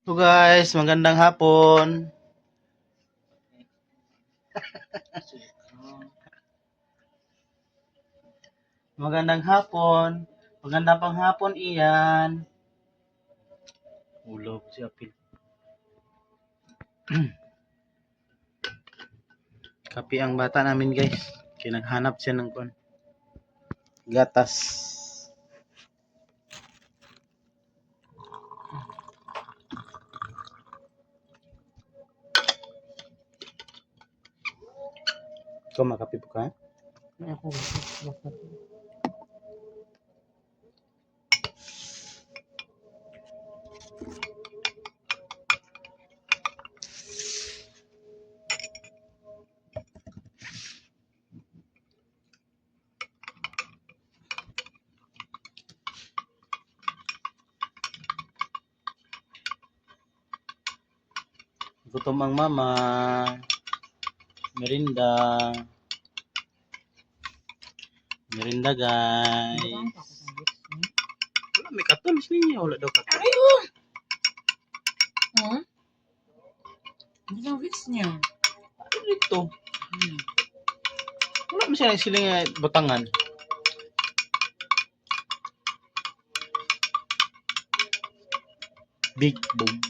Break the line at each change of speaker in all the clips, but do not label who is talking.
So guys, magandang hapon. Magandang hapon. Magandang panghapon iyan. Ulog si Apil. Kapi ang bata namin guys. Kinaghanap siya ng gatas. Ikaw makapi po ka?
Ako, bakit?
Gutom ang mama. Merinda. Merinda guys. Wala may katulis ninyo. Wala daw katulis.
Ay, oh! Hindi lang wits niya.
Ano dito? Wala mo siya siling butangan. Big boom.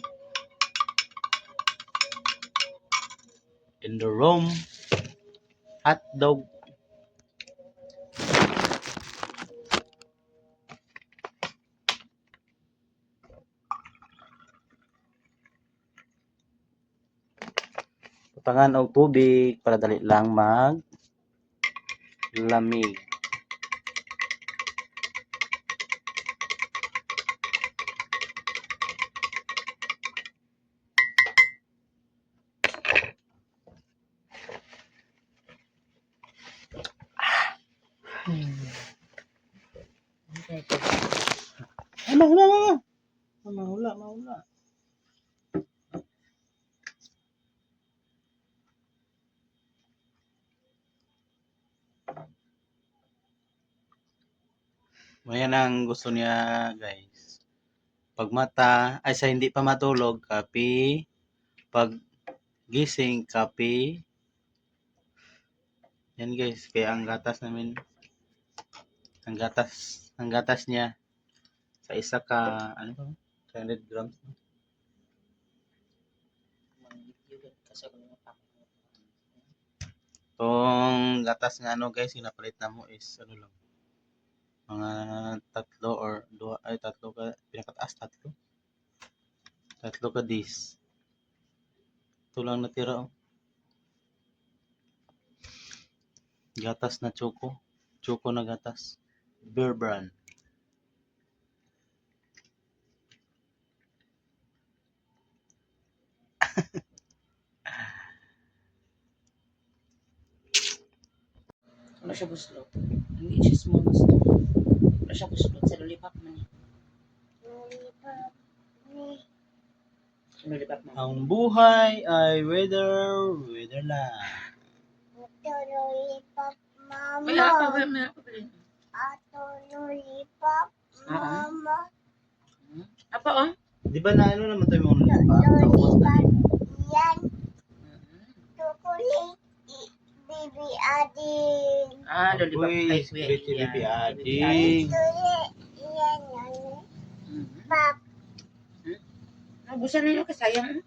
In the room. Hot dog. Butangan og tubig para dali lang mag lamig. Ay, mahula. Mahula. Ayan ang gusto niya, guys. Pag mata, ay sa hindi pa matulog, kape. Pag gising, kape. Yan guys, kaya ang gatas namin, ang gatas niya, sa isa ka, ano ba? 300 grams. Itong gatas nga ano guys, sinapalit na mo is ano lang, mga tatlo or dua, ay tatlo ka, pinakataas tatlo ka dis. Ito lang natira oh. Gatas na choco na gatas, Bear Brand.
Wala siya gusto. Hindi siya small gusto. Wala siya gusto sa lollipop man. Lollipop man.
Ang buhay ay weather lang.
Lollipop, mama.
May apa ba?
Ato lollipop, mama.
Apa oh?
Di ba na ano naman tayo mga
Lollipop, yan. Chocolate, baby ading.
Lollipop.
Uy,
Ay,
sweet si Bibi Adi.
Chocolate, yan. Pop,
Nabusan ninyo kasayang.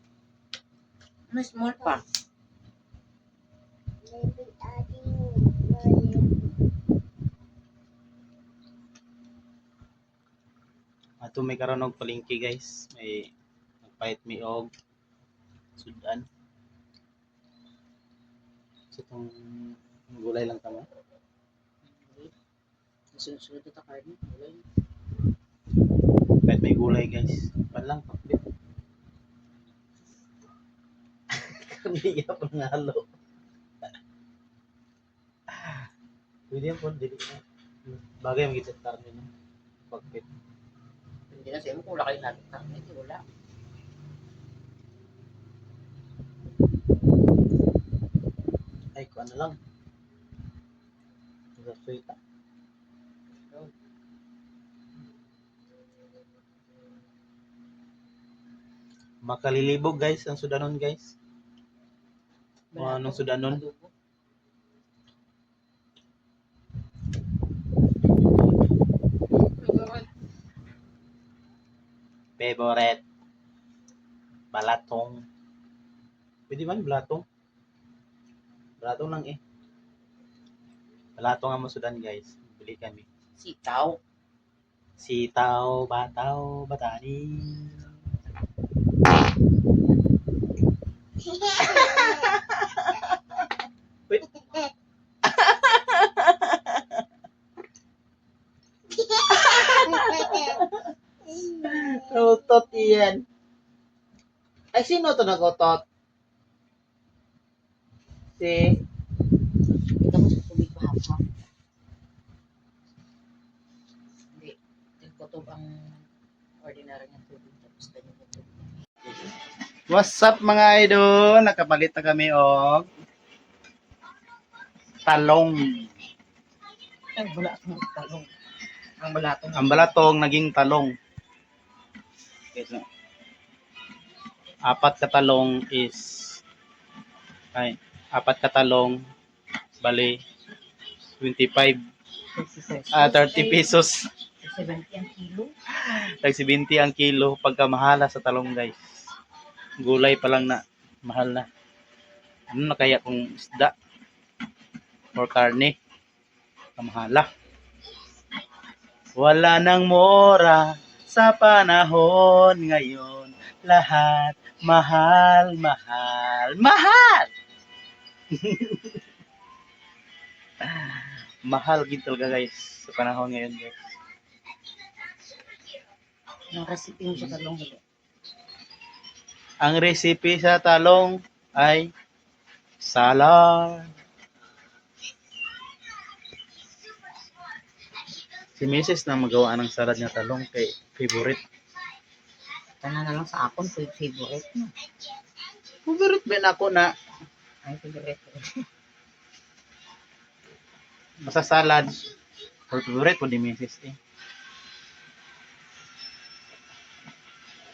May small pa.
baby ading. Lollipop.
Ato may karon og palengke guys. May nagpahit mi og sudan. So itong gulay lang tama.
Sunod-sunod ito card mo.
Kahit may gulay guys. Palang pakbit. Hindi ka pa ngalo. Pwede yan po, dili na. Bagay magiging sa tarde no. Pakbit.
Hindi na sa'yo kung wala kayo natin. Hindi wala.
Ay, kuha na lang. Sa sweet ah. Makalilibog guys ang sudanon guys.
Balato.
Anong sudanon?
Adobo.
Favorite. Balatong. Pwede man balatong? Balatong lang eh. Balatong ang masudan guys. Bili kami.
Sitaw.
Sitaw, bataw, batani. Wait. Utot yan. Ay, sino to nagutot? Si...
Ito mo sa tubig mahapang. Hindi. Nagkutob ang ordinary ng tubig. Tapos ganyan na tubig.
What's up mga idol? Nakapalit na kami og talong.
Ang balatong talong. Ang balatong.
Ang balatong naging talong. Okay, so, 4 katalong is ay 4 katalong bali 25 30 pesos.
70 ang kilo.
Tag 70 ang kilo pagka mahala sa talong guys. Gulay pa lang na mahal na. Ano na kaya kung isda or karne? Kamahala. Wala nang mura sa panahon ngayon. Lahat mahal, mahal, mahal! Mahal gid talaga guys sa panahon ngayon guys.
Ang recipe mo sa talong huli.
Ang recipe sa talong ay salad. Si Mrs. na magawa ng salad na talong kay favorite.
Tanan na lang sa akon, favorite mo.
Favorite din ako na
Ay, favorite.
basta salad. Or favorite po ni Mrs. eh.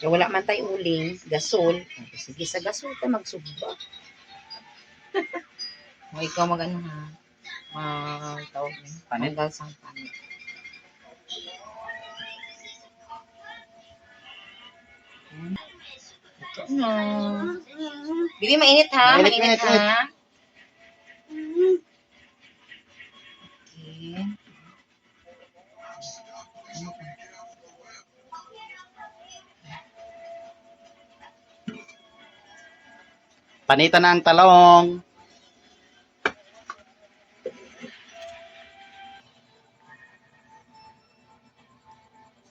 Kaya wala man tayo uling, gasol. Sige, sa gasol ka magsugba. O ikaw mag-ano ha? Tawag mo.
Panit?
Tanggal sang panit. Ito na. Bibi, mainit ha?
Mainit,
Mainit
mainit,
ha? Okay. Ano ka?
Panitan na ang talong.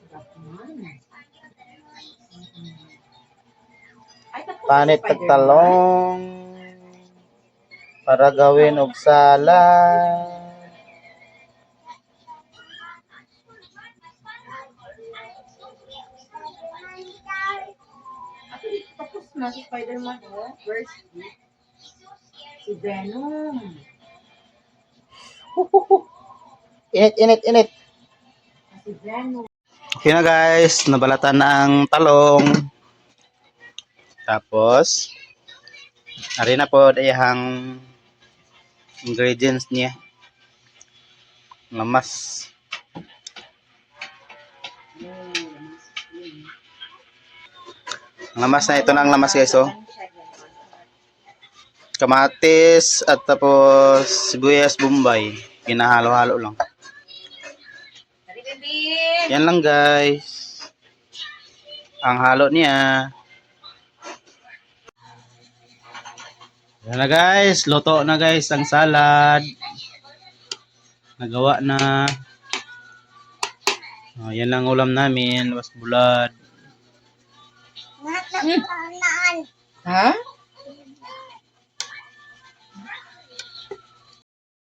Sarap naman. Ay, tapos
Panit
si
at
Spider-Man.
talong para gawin og salad.
Tapos na si Spider-Man, oh. Where's si Venom?
Init, init, init.
Si Venom.
Okay na guys, nabalatan na ang talong. Tapos, ari na po dayang ingredients niya. Lamas. Ang lamas na ito na ang lamas guys oh. Kamatis at tapos sibuyas bombay. Pinahalo-halo lang.
Dali, baby.
Yan lang guys. Ang halo niya. Yan na guys. Luto na guys ang salad. Nagawa na. Oh, yan lang ulam namin. Was bulad.
Naan.
Ha?